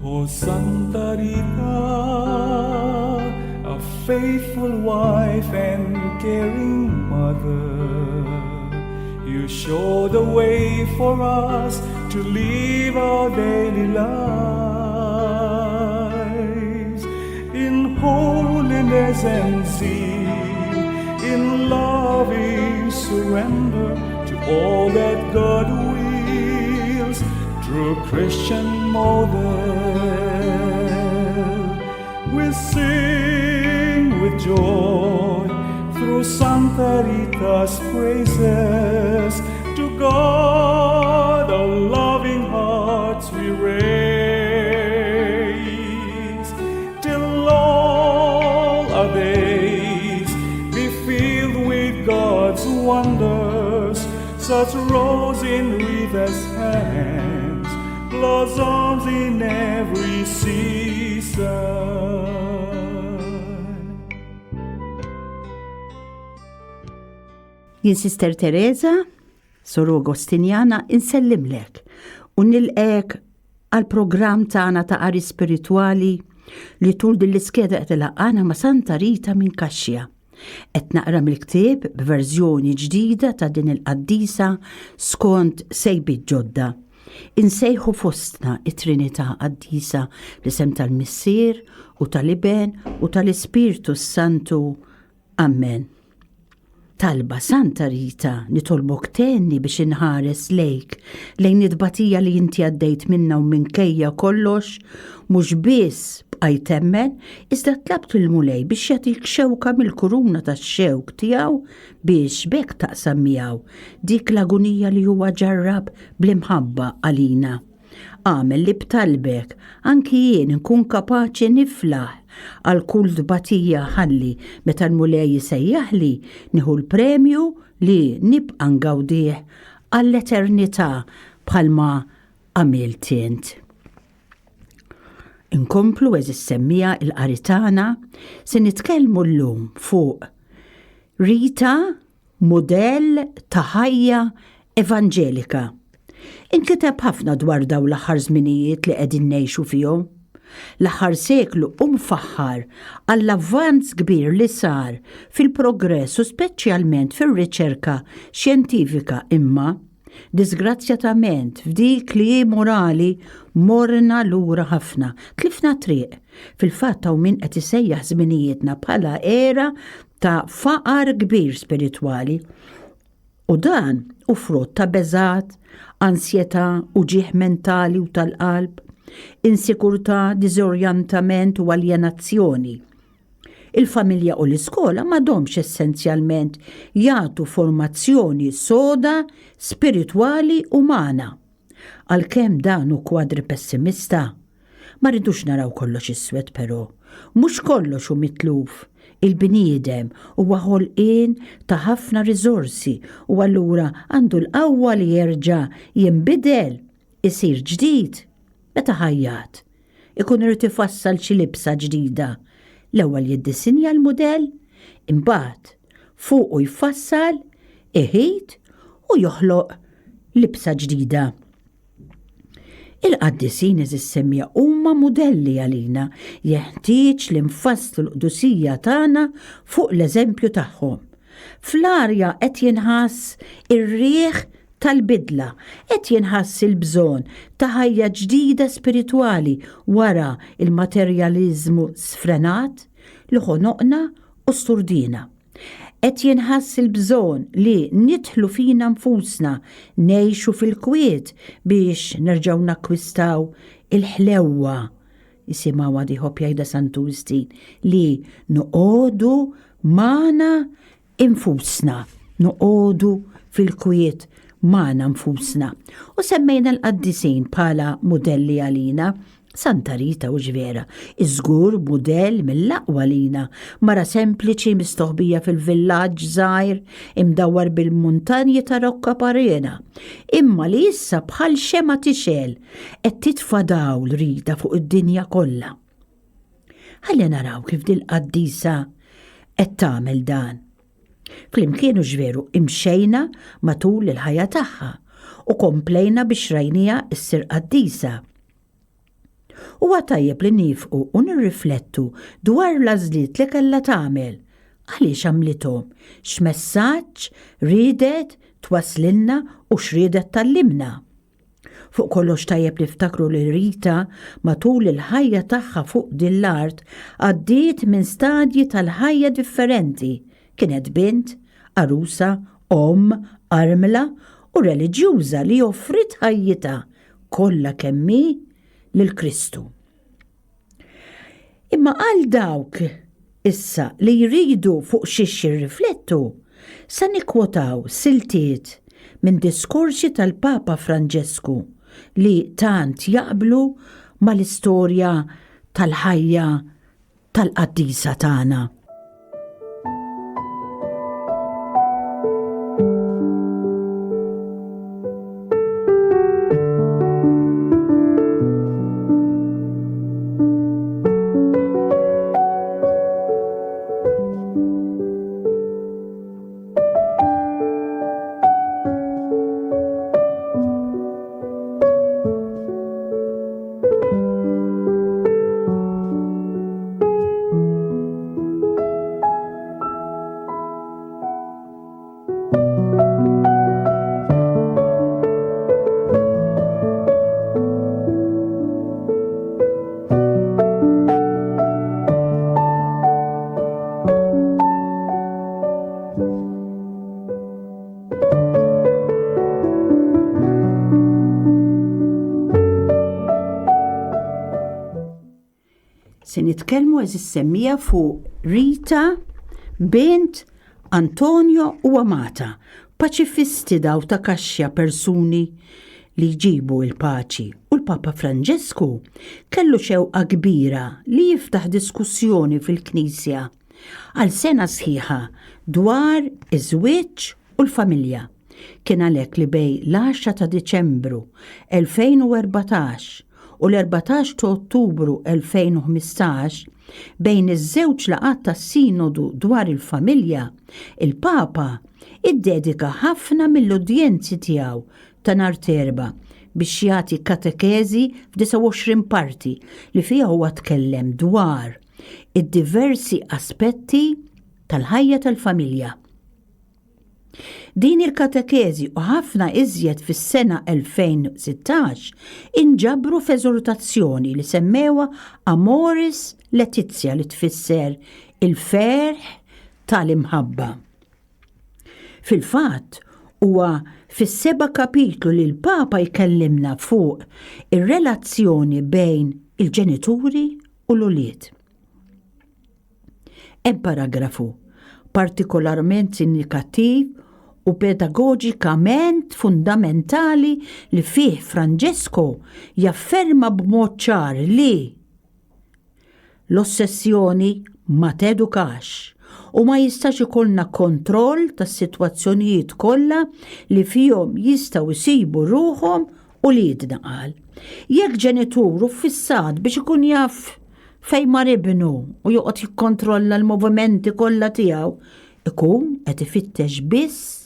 Oh, Santa Rita, a faithful wife and caring mother, you show the way for us to live our daily lives in holiness and zeal, in loving surrender to all that God wills through Christian model. We sing with joy through Santa Rita's praises. To God our loving hearts we raise, till all our days be filled with God's wonders, such rose in Rita's hands, blossoms in every season. Jien Sister Teresa, Soru Agostinjana, insellimlek u nilqek għal-programm tagħna ta' qari spirituali li tul din l-iskeda qed ilaqgħana ma' Santa Rita minn Kaxxija. Qed naqra mill-ktieb b'verżjoni ġdida ta' din il-qaddisa skont sejbiet ġodda. Insejħu fostna it-Trinità Qaddisa l-isem tal-Missier u tal-Iben u tal-Ispiritu Santu. Amen. Talba Santa Rita nitolbok tenni biex inħares lejk lejn id-batija li inti għaddejt minna u minkejja kollox, mhux biss bqajt temmen, iżda tlabt il-mulej biex jagħtik xewka mill-kuruna tax-xewk tiegħu biex bekk taqsam miegħu dik l-agonija li huwa ġarrab bl-imħabba għalina. Għamel li btalbek anki jien nkun kapaċi niflaħ għal kull dbatija ħalli meta l-mulej jisejjaħli nieħu l-premju li nibqa' ngawdih għall-eternità bħalma għamilt int. Inkomplu eżis semmija il-qari tagħna se nitkellmu llum fuq Rita, modell ta' ħajja evanġelika. Inkiteb ħafna dwar daw l-aħħar żminijiet li qegħdin ngħixu fihom. L-aħħar seklu mfaħħar għall-avvanz kbir li sar fil-progress u speċjalment fir-riċerka xjentifika, imma disgrazzjatament f'dik li morali morna lura ħafna, tlifna triq. Fil-fatt hawn min qed isejjaħ żminijietna bħala era ta' faqar kbir spiritwali. U dan u frott ta' beżat, ansjetà u ġieħ mentali u tal-qalb, insikurtà, diżorjantament u aljenazzjoni. Il-familja u l-iskola m'għadhomx essenzjalment jagħtu formazzjoni soda spiritwali umana. Għalkemm dan hu kwadri pessimista, ma rridux naraw kollox iswed però, mhux kollox hu mitluf. Il-bniedem huwa ħolqien ta' ħafna riżorsi u allura għandu l-qawwa li jerġa' jinbidel, isir ġdid. Meta ħajjat, ikun irid ifassal xi libsa ġdida. L-ewwel jiddisinja l-mudell, imbagħad fuqu jfassal, iħid u joħloq libsa ġdida. Il-qaddisin eżissemmija huma mudelli għalina, jeħtieġ li nfasslu l-qdusija tagħna fuq l-eżempju tagħhom. Fl-arja qed jinħass ir-riħ tal-bidla, qed jinħass il-bżonn ta' ħajja ġdida spiritwali wara il-materjaliżmu sfrenat li ħonoqna u sturdina. Qed jinħass il-bżonn li nidħlu fina nfusna, ngħixu fil-kwiet biex nerġgħu nakkwistaw il-ħlewwa. Isimgħu għadi ħobb jgħidha Sant'Augustin li noqogħdu magħna infusna, noqogħdu fil-kwiet magħna nfusna. U semmejna l-qaddisin bħala modelli għalina. Santa Rita u ġvera, iżgur modell mill-aqwa lina, mara sempliċi mistoħbija fil-villaġġ żgħir imdawwar bil-muntanji ta' Rocca Parena, imma li issa bħal xema tixel qed titfa' dawl Rita fuq id-dinja kollha. Ħalli naraw kif dil qaddisa qed tagħmel dan. Flimkien ġveru imxejna matul il-ħajja tagħha u komplejna biex rajnija issir qaddisa. Huwa tajjeb li nifqu u nirriflettu dwar l-għażliet li kellha tagħmel. Għaliex għamlithom? X'messaġġ ridet twaslilna u x'ridet tallimna? Fuq kollox tajjeb li ftakru li Rita matul il-ħajja tagħha fuq din l-art għaddiet minn stadji tal-ħajja differenti. Kienet bint, arusa, armla u reliġjuża li offrit ħajjita kollha kemm hi lil Kristu. Imma għal dawk issa li jridu fuq xiex jirriflettu, sa nikkwotaw siltiet minn diskorsi tal-Papa Franġesku li tant jaqblu mal-istorja tal-ħajja tal-qaddisa tagħna. Se nitkellmu semmija fuq Rita bint Antonio u Amata, paċifisti daw ta' kaxxa persuni li jġibu il-paċi. U l-Papa Franġesku kellu xewqa kbira li jiftaħ diskussjoni fil-Knisja għal sena sħiħa dwar iż-żwieġ u l-familja. Kien għalhekk li bej l-10 ta' Diċembru 2014 u l-14 ta' Ottubru 2015 bejn iż-żewġ laqat tas-sinodu dwar il-familja, il-Papa iddedika ħafna mill-udjenzi tiegħu ta' nhar Terba biex jagħti katekezi f'29 parti li fiha huwa tkellem dwar id-diversi aspetti tal-ħajja tal-familja. Din il-katekezi u ħafna iżjed fis-sena 2016 inġabru f'eżortazzjoni li semmewa Amoris Laetitia li tfisser il-ferħ tal-imħabba. Fil-fatt huwa fis-7 kapitlu li l-Papa jkellimna fuq ir-relazzjoni bejn il-ġenituri u l-ulied. Hemm paragrafu partikolarment sinifikattiv u pedagogikament fundamentali li fih Franġesku jafferma b'mod ċar li l-ossessjoni ma tedukax u ma jistax ikollna kontroll tas-sitwazzjonijiet kollha li fihom jistgħu jsibu ruhom u li jitnaqal. Jekk ġenitur uffissat biex ikun jaf fejn mar ibnu u joqgħod jikkontrolla l-movimenti kollha tiegħu, ikun qed ifittex biss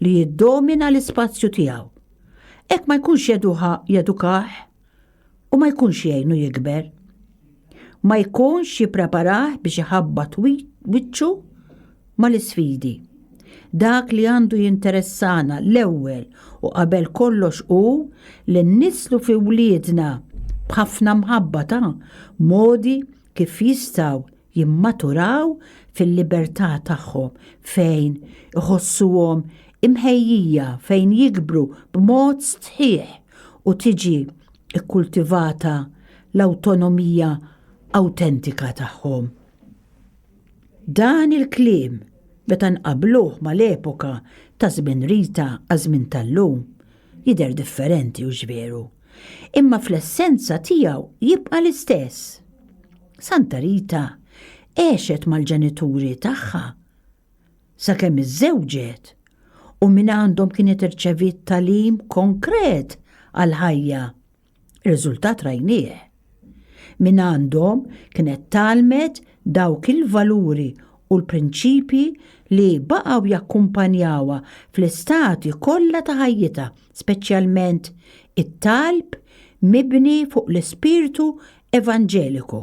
li jiddomina l-ispazju tiegħu. Hekk ma jkunx jedukah u ma jkunx jgħinu jikber. Ma jkunx jippreparah biex iħabbat wiċċu mal-isfidi. Dak li għandu jinteressana l-ewwel u qabel kollox hu li nislu fi wliedna b'ħafna mħabba ta' modi kif jistgħu jimmaturaw fil-libertà tagħhom fejn iħossuhom imħejjija fejn jikbru b'mod sħiħ u tiġi kkultivata l-awtonomija awtentika tagħhom. Dan il-kliem meta nqabluh mal-epoka ta' żmien Rita għaż-żmien tal-lum jidher differenti u ġveru. Imma fl-essenza tiegħu jibqa' l-istess. Santa Rita għexet mal-ġenituri tagħha sakemm iż-żewġet u minn għandhom kienet irċevit talim konkret għal-ħajja. Riżultat rajnieh. Minn għandhom kienet talmet dawk il-valuri u l-prinċipi li baqgħu jakkumpanjawha fl-istati kollha ta' ħajjitha, speċjalment it-talb mibni fuq l-ispirtu evanġeliku.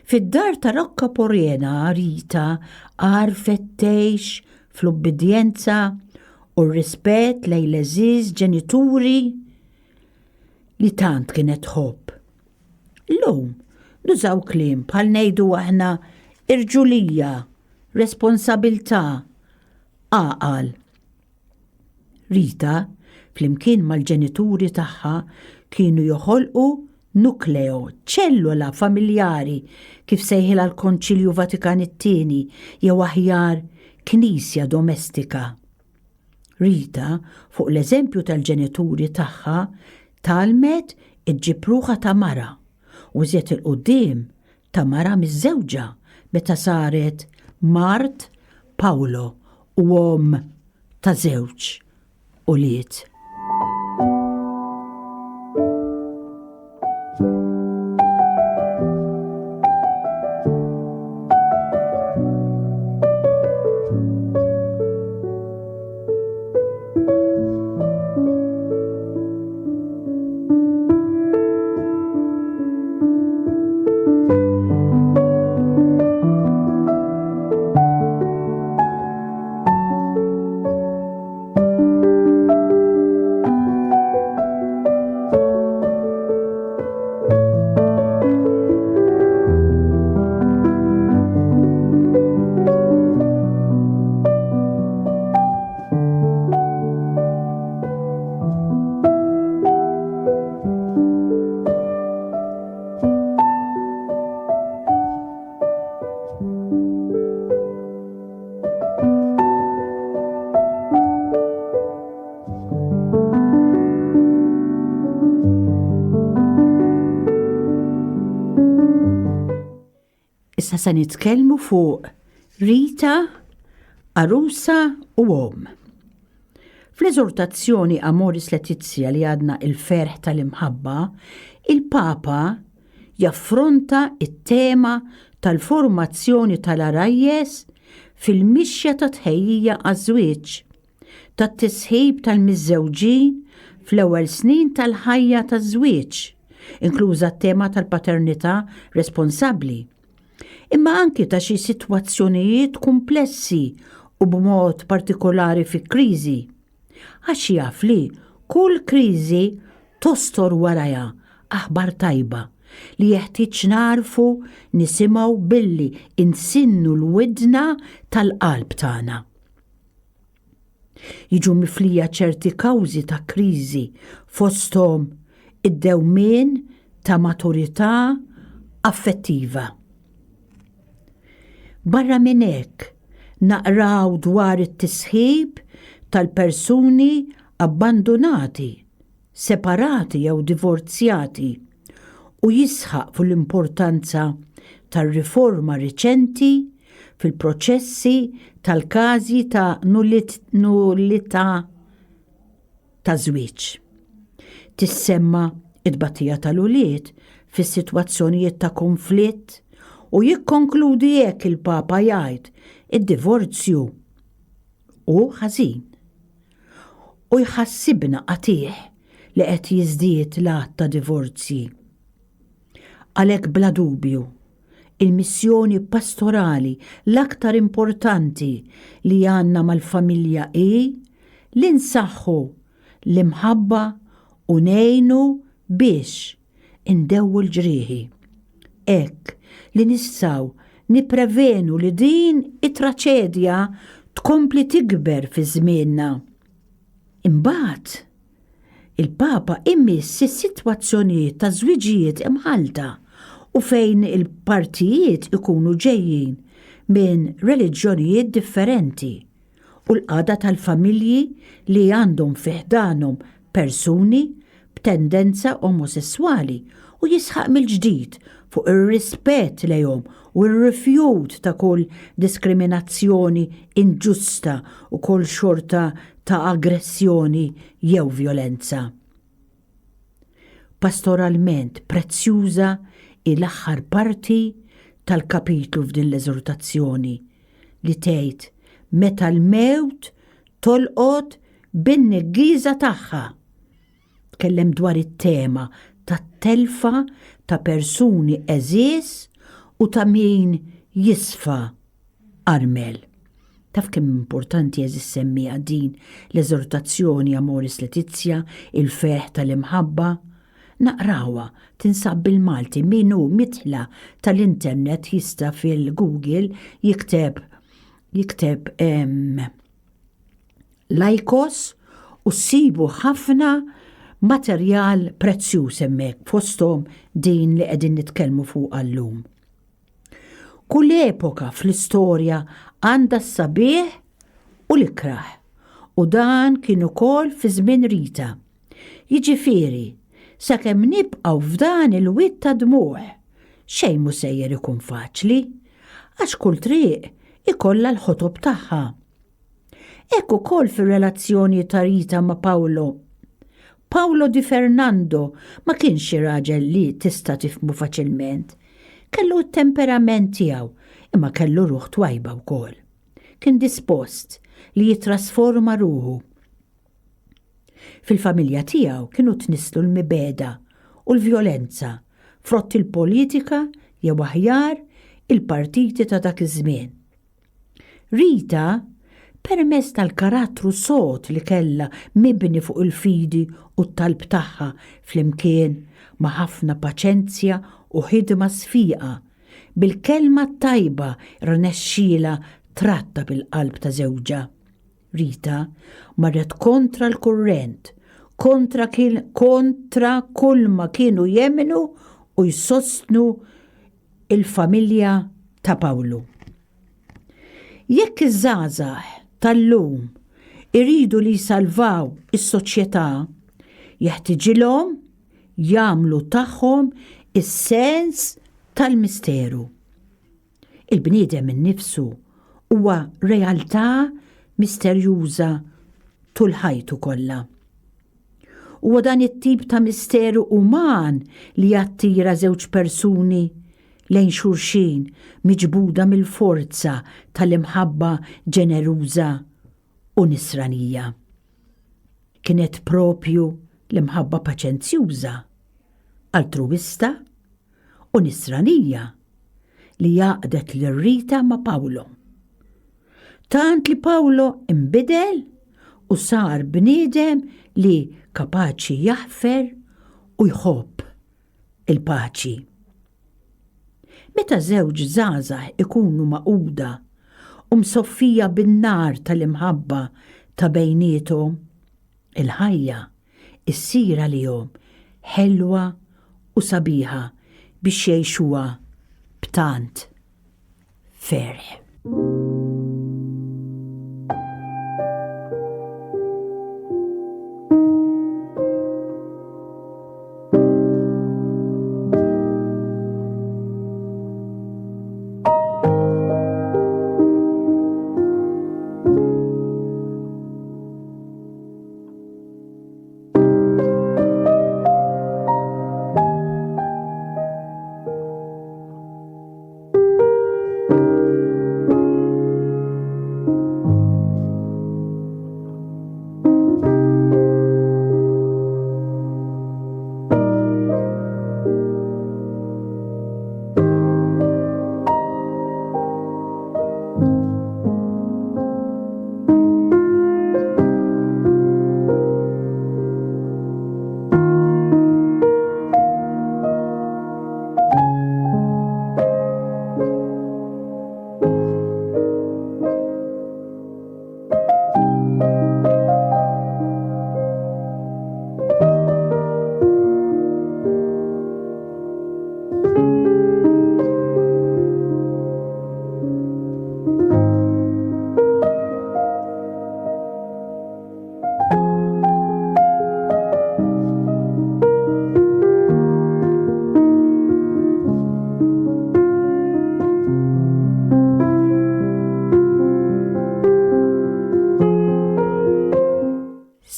Fid-dar ta' Rocca Porrena Rita għarfet tgħix fl-ubbidjenza u r-rispett lejn l-eżiż ġenituri li tant kienet tħobb. Llum nużaw kliem bħal ngħidu aħna irġulija, responsabilità, għaqal. Rita flimkien mal-ġenituri tagħha kienu joħolqu nukleo, ċellula familjari kif sejħilha l-Konċilju Vatikan II jew aħjar Knisja Domestika. Rita, fuq l-eżempju tal-ġenituri tagħha, talmet iġġipruħa ta' mara u żiet il-qudiem ta' mara miż-żewġa meta saret Mart Pawlo u om ta' żewġ ulied. Issa se nitkellmu fuq Rita, Arusa u om. Fl-eżortazzjoni Amoris Laetitia li għadna il-ferħ tal-imħabba, il-Papa jaffronta it-tema tal-formazzjoni tal-arajjes fil-mixja ta' tħejjija għaż-żwieġ, tat-tisħib tal-miżżewġin fl-ewwel snin tal-ħajja taż-żwieġ, inkluża t-tema tal-paternità responsabbli. Imma anki ta' xi sitwazzjonijiet komplessi u b'mod partikolari fi kriżi. Għax jaf li kull kriżi tostor warajha aħbar tajba li jeħtieġ narfu nisimgħu billi insinnu l-widna tal-qalb tagħna. Jiġu miflija ċerti kawżi ta' kriżi fosthom id-dewmien ta' maturità affettiva. Barra minn hekk naqraw dwar it-tisħib tal-persuni abbandonati, separati jew divorzjati u jisħaq fuq l-importanza tar-riforma riċenti fil-proċessi tal-każi ta' nullità ta' żwieġ. Tissemma id-tbatija tal-ulied fis-sitwazzjonijiet ta' konflitt u jikkonkludi hekk il-Papa jgħid id-divorzju u ħażin. U jħassibna qatih li qed jiżdied l-att ta' divorzji. Għalhekk bla dubju, il-missjoni pastorali l-aktar importanti li għandna mal-familja hi li nsaħħu l-imħabba u ngħinu biex indewwu l-ġrieħi. Hekk li nistgħu nipprevenu li din it-traċedja tkompli tikber fi żmienna. Imbagħad il-Papa immiss is-sitwazzjonijiet ta' żwiġijiet imħalta u fejn il-partijiet ikunu ġejjin minn reliġjonijiet differenti u l-qagħda tal-familji li għandhom fiħdanhom persuni b'tendenza omosessuali u jisħaq mill-ġdid fuq ir-rispett lejhom u r-rifjut ta' kull diskriminazzjoni inġusta u kull xorta ta' aggressjoni jew violenza. Pastoralment prezzjuża l-aħħar parti tal-kapitlu f'din l-eżortazzjoni li tgħid meta l-mewt tolqot bin-niggiża tagħha. nitkellem dwar it-tema tat-telfa ta' persuni eżies u ta' min jisfa armel. Taf kemm importanti eżis semmija din l-eżortazzjoni Amoris Laetitia, il-ferħ tal-imħabba. Naqrawa tinsab bil-Malti min hu mitla tal-internet jista' fil-Google jikteb Laikos u ssibu ħafna materjal prezzjuż hemmhekk fosthom din li qegħdin nitkellmu fuq llum. Kull epoka fl-istorja għandha s-sabiħ u l-ikraħ u dan kien ukoll fi żmien Rita. Jiġifieri, sakemm nibqgħu f'dan il-witt ta' dmuħ, xejn mhu sejjer ikun faċli, għax kull triq ikollha l-ħotob tagħha. Hekk ukoll fir-relazzjoni ta' Rita ma' Paolo. Paolo Di Fernando ma kienx xi raġel li tista' tifhmu faċilment. Kellu t-temperament tiegħu, imma kellu ruħ twajba wkoll. Kien dispost li jitrasforma ruħu. Fil-familja tiegħu kienu tnislu l-mibeda u l-vjolenza frott il-politika jew aħjar il-partiti ta' dak iż-żmien. Rita, permezz tal-karattru sod li kellha mibni fuq il-fidi u t-talb tagħha flimkien ma' ħafna paċenzja u ħidma sfiqa, bil-kelma tajba rnexxiela tratta bil-qalb ta' żewġa. Rita marret kontra l-kurrent, kontra kull ma kienu jemmenu u jsostnu il-familja ta' Paolo. Jekk iż-żgħażagħ tal-lum iridu li jsalvaw is-soċjetà, jeħtieġilhom jagħmlu tagħhom is-sens tal-misteru. Il-bniedem innifsu huwa realtà misterjuża tul ħajtu kollha. Huwa dan it-tip ta' misteru uman li jattira żewġ persuni lejn xulxin miġbuda mill-forza tal-imħabba ġeneruża u nisranija. Kienet propju l-imħabba paċenzjuża, altruista u nisranija li jaqdet l-Rita ma' Paolo. Tant li Paolo imbidel u sar bniedem li kapaċi jaħfer u jħobb il-paċi. Meta żewġ żgħażagħ ikunu maquda u msoffija bin-nar tal-imħabba ta' bejniethom, il-ħajja issir għalihom ħelwa u sabiħa biex jgħixuha b'tant ferħ.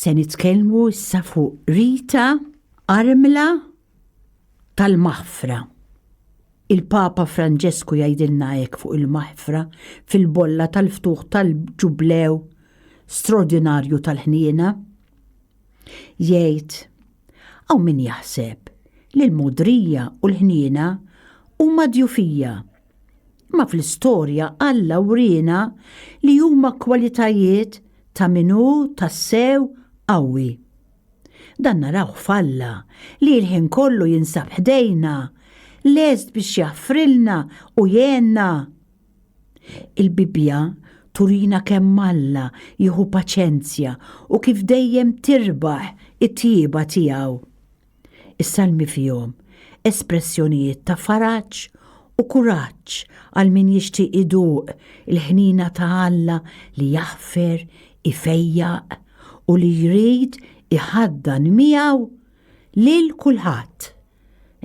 Se nitkellmu issa fuq Rita Armla tal-Maħfra. Il-Papa Franġesku jgħidilna hekk fuq il-Maħfra fil-bolla tal-ftuħ tal-ġublew straordinarju tal-ħniena. Jgħid, Aw min jaħseb li l-mudrija u l-ħniena huma djufija. Ma fl-istorja Alla urina li huma kwalitajiet ta' minnu tassew qawwi. Dan naraw f'Alla li l-ħin kollu jinsab ħdejna, lest biex jaffrilna u jenna. Il-Bibja turina kemm Alla jieħu paċenzja u kif dejjem tirbaħ it-tjieba tiegħu. Is-salmi fihom espressjonijiet ta' faraġġ u kuraġġ għal min jixtieq iduq il-ħnina ta' Alla li jaħfer, ifejjaq u li jrid iħaddan miegħu lil kulħadd.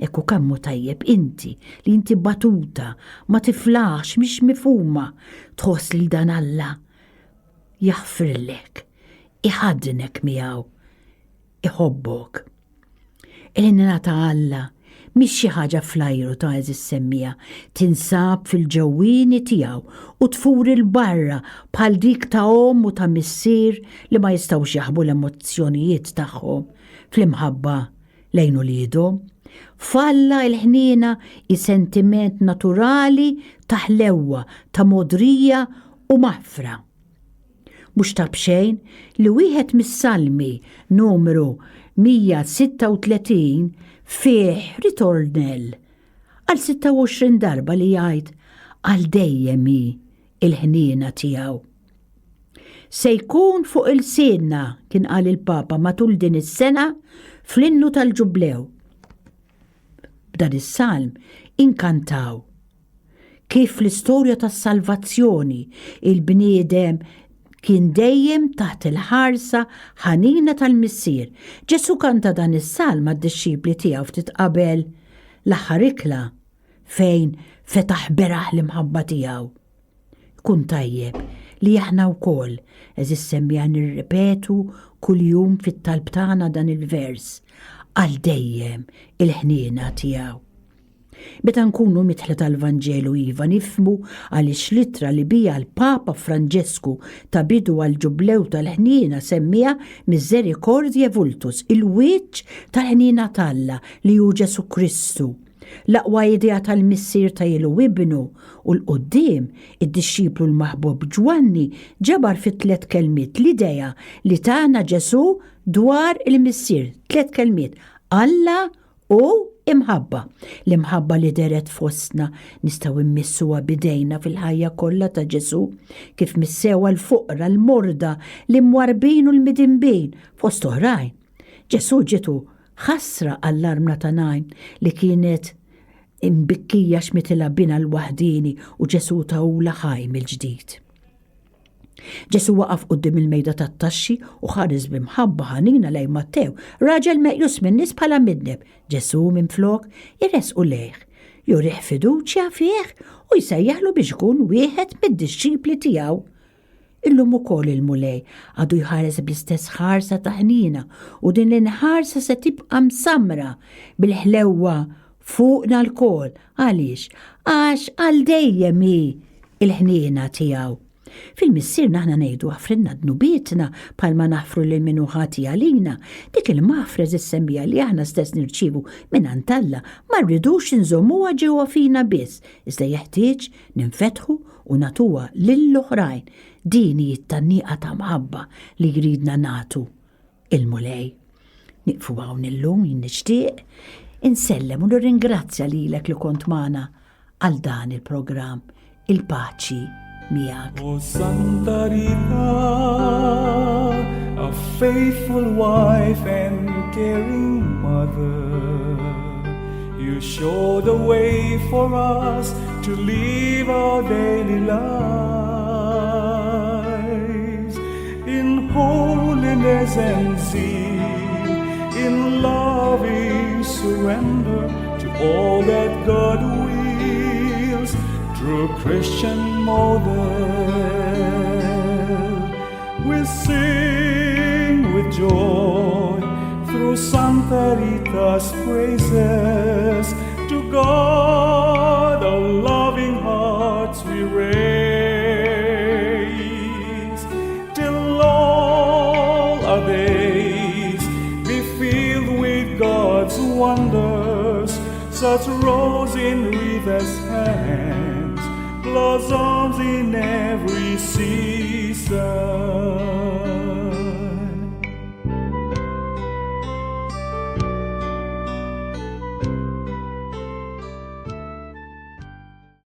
Ekku kemmu tajjeb inti li inti batuta ma tiflax mhix mifhuma tħoss li dan Alla jaħfirlek, iħaddinek miegħu, iħobbok. Il-ħnina ta' Alla mhix xi ħaġa flajru ta' eżis semmija tinsab fil-ġewwieni tiegħu u tfur il-barra bħal dik ta' omm u ta' missier li ma jistgħux jaħbu l-emozzjonijiet tagħhom fl-imħabba lejn uliedhom. F'Alla il-ħniena hi sentiment naturali ta' ħlewwa, ta' modrija u maħfra. Mhux ta' bxejn li wieħed mis-salmi numru 136 fih ritornell għal 26 darba li jgħid għal dejjem il-ħniena tiegħu. Se jkun fuq il-sienna kien qal il-Papa matul din is-sena fl-innu tal-Ġublew. B'dan is-salm inkantaw kif l-istorja tas-salvazzjoni il-bniedem kien dejjem taħt il-ħarsa ħanina tal-missier. Ġesu kanta dan is-salm għad-dixxipli tiegħu ftit qabel l-aħħar ikla fejn fetaħ beraħ l-imħabba tiegħu. Kun tajjeb li aħna wkoll eżis semmija nirrepetu kuljum fit-talb tagħna dan il-vers għal dejjem il-ħniena tiegħu. Meta nkunu mitħla tal-Vanġelu iva nifmu għaliex litra li bija l-Papa Franġesku ta' bidu għal-ġublew tal-ħniena semmija Misericordie Vultus, il-wiċċ tal-ħniena talla li hu Ġesu Kristu. L-aqwa idea tal-missier ta' ilu ibnu u l-qoddim id-dixxiplu l-maħbub Ġwanni ġabar fit 3 kelmiet l-idea li tagħna Ġesu dwar il-missier, 3 kelmiet Alla u imħabba. L-imħabba li deret fostna nistgħu immissuha bidejna fil-ħajja kollha ta' Ġesu kif missewa l-fuqra, l-morda, l-imwarbin u l-midinbin fost oħrajn. Ġesu ġitu ħasra għall-armna ta' Najn li kienet imbikkija xmitilha bina l-waħdini u Ġesu tawla ħajm il-ġdid. Ġesu waqaf qudiem il-mejda tat-taxxi u ħares b'imħabba ħanina lejn Mattew, raġel meqjus minn nies bħala midneb. Ġesu minflok iresqu lejh, jurih fiduċja fih u jsejjaħlu biex ikun wieħed mid-dixxipli tiegħu. Illum ukoll il-mulej għadu jħares bl-istess ħarsa ta' ħnina u din l-inħarsa se tibqa' msamra bil-ħlewwa fuqna l-kol. Għaliex? Għax għal dejjem il-ħniena tiegħu. Fil-missier naħna ngħidu ħafrinna dnubietna bħalma naħfru lil min ħati għalina, dik il-mafra semmija li aħna stess nirċievu mingħand Alla ma rridux inżommuha ġewwa fina biss, iżda jeħtieġ ninfetħu u natuha lill-oħrajn. Din hi t-tannieqa ta' mħabba li jridna nagħtu il-mulej. Nieqfu hawn illum jien nixtieq insellem u nirringrazzja lilek li kont magħna għal dan il-programm. Il-paċi miegħek. O Santa Rita, a faithful wife and caring mother, you show the way for us to live our daily lives in holiness and zeal, in loving surrender to all that God wills through Christian model. We sing with joy through Santa Rita's praises. To God our loving hearts we raise, till all our days be filled with God wonders, such rose in wreathed hands, blossoms in every season.